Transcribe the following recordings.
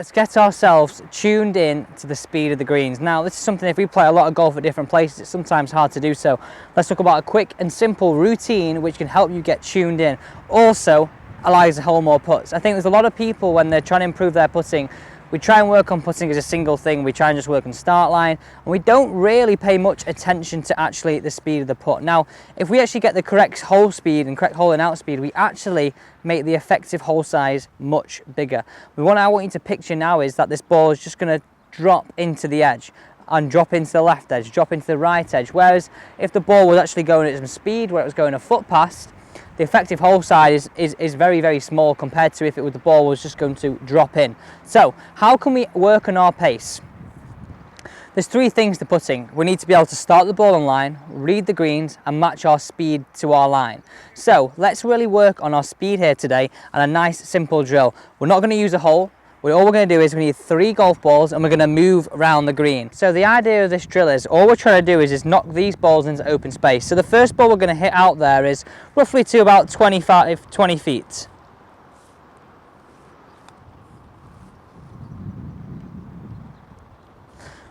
let's get ourselves tuned in to the speed of the greens. Now, this is something, if we play a lot of golf at different places, it's sometimes hard to do so. Let's talk about a quick and simple routine which can help you get tuned in. Also, allows to hold more putts. I think there's a lot of people, when they're trying to improve their putting, we try and work on putting as a single thing. We try and just work on start line, and we don't really pay much attention to actually the speed of the putt. Now, if we actually get the correct hole speed and correct hole and out speed, we actually make the effective hole size much bigger. What I want you to picture now is that this ball is just going to drop into the edge and drop into the left edge, drop into the right edge. Whereas if the ball was actually going at some speed, where it was going a foot past, the effective hole size is very, very small compared to if the ball was just going to drop in. So how can we work on our pace? There's three things to putting. We need to be able to start the ball on line, read the greens, and match our speed to our line. So let's really work on our speed here today and a nice simple drill. We're not going to use a hole. All we're going to do is we need 3 golf balls and we're going to move around the green. So the idea of this drill is, all we're trying to do is knock these balls into open space. So the first ball we're going to hit out there is roughly to about 20 feet.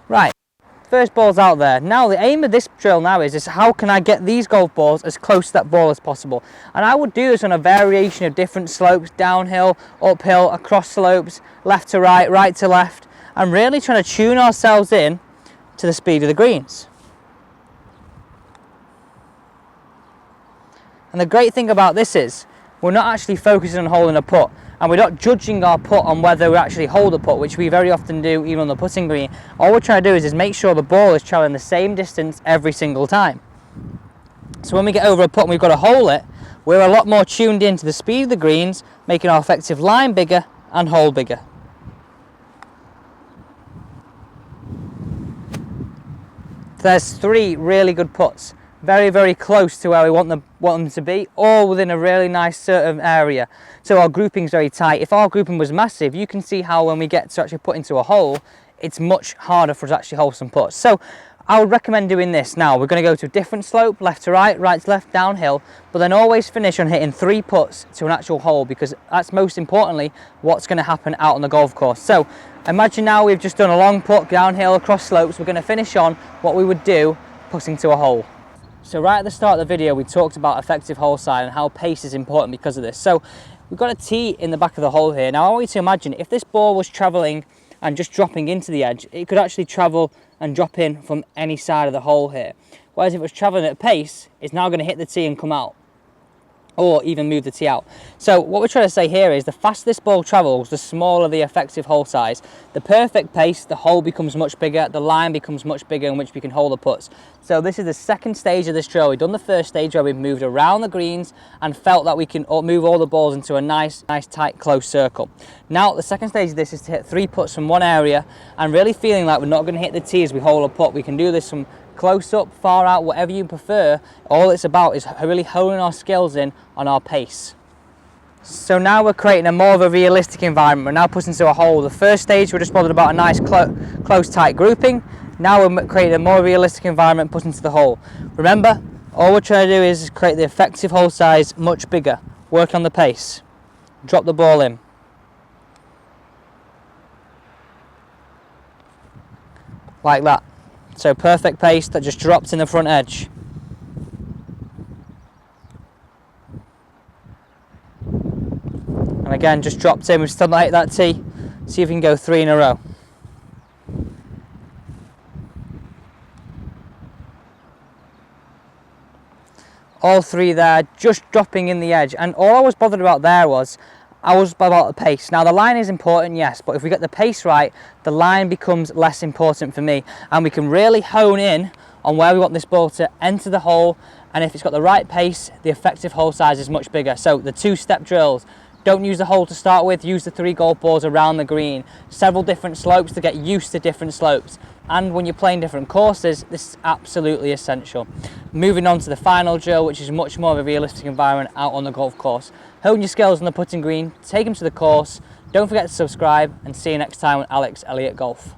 Right. First ball's out there. Now the aim of this drill now is how can I get these golf balls as close to that ball as possible. And I would do this on a variation of different slopes, downhill, uphill, across slopes, left to right, right to left, and really trying to tune ourselves in to the speed of the greens. And the great thing about this is we're not actually focusing on holding a putt, and we're not judging our putt on whether we actually hold a putt, which we very often do even on the putting green. All we're trying to do is make sure the ball is traveling the same distance every single time. So when we get over a putt and we've got to hole it, we're a lot more tuned in to the speed of the greens, making our effective line bigger and hole bigger. There's 3 really good putts. Very, very close to where we want them to be, all within a really nice certain area. So our grouping is very tight. If our grouping was massive, you can see how when we get to actually put into a hole, it's much harder for us to actually hold some putts. So I would recommend doing this now. We're going to go to a different slope, left to right, right to left, downhill, but then always finish on hitting 3 putts to an actual hole, because that's most importantly what's going to happen out on the golf course. So imagine now we've just done a long putt downhill across slopes. We're going to finish on what we would do putting to a hole. So right at the start of the video, we talked about effective hole size and how pace is important because of this. So we've got a tee in the back of the hole here. Now I want you to imagine if this ball was travelling and just dropping into the edge, it could actually travel and drop in from any side of the hole here. Whereas if it was travelling at pace, it's now going to hit the tee and come out, or even move the tee out. So what we're trying to say here is the faster this ball travels, the smaller the effective hole size. The perfect pace, the hole becomes much bigger, the line becomes much bigger in which we can hold the putts. So this is the second stage of this drill. We've done the first stage where we've moved around the greens and felt that we can move all the balls into a nice tight close circle. Now the second stage of this is to hit 3 putts from one area and really feeling like we're not going to hit the tee as we hold a putt. We can do this from close up, far out, whatever you prefer. All it's about is really honing our skills in on our pace. So now we're creating a more of a realistic environment. We're now putting to a hole. The first stage we're just bothered about a nice close tight grouping. Now we're creating a more realistic environment, putting to the hole. Remember, all we're trying to do is create the effective hole size much bigger. Work on the pace. Drop the ball in. Like that. So perfect pace that just drops in the front edge. And again, just dropped in. We've still not hit that tee. See if we can go 3 in a row. All 3 there, just dropping in the edge. And all I was bothered about there was, I was about the pace. Now the line is important, yes, but if we get the pace right, the line becomes less important for me, and we can really hone in on where we want this ball to enter the hole, and if it's got the right pace, the effective hole size is much bigger. So the 2-step drills. Don't use the hole to start with, use the 3 golf balls around the green. Several different slopes to get used to different slopes. And when you're playing different courses, this is absolutely essential. Moving on to the final drill, which is much more of a realistic environment out on the golf course. Hone your skills on the putting green, take them to the course. Don't forget to subscribe, and see you next time on Alex Elliott Golf.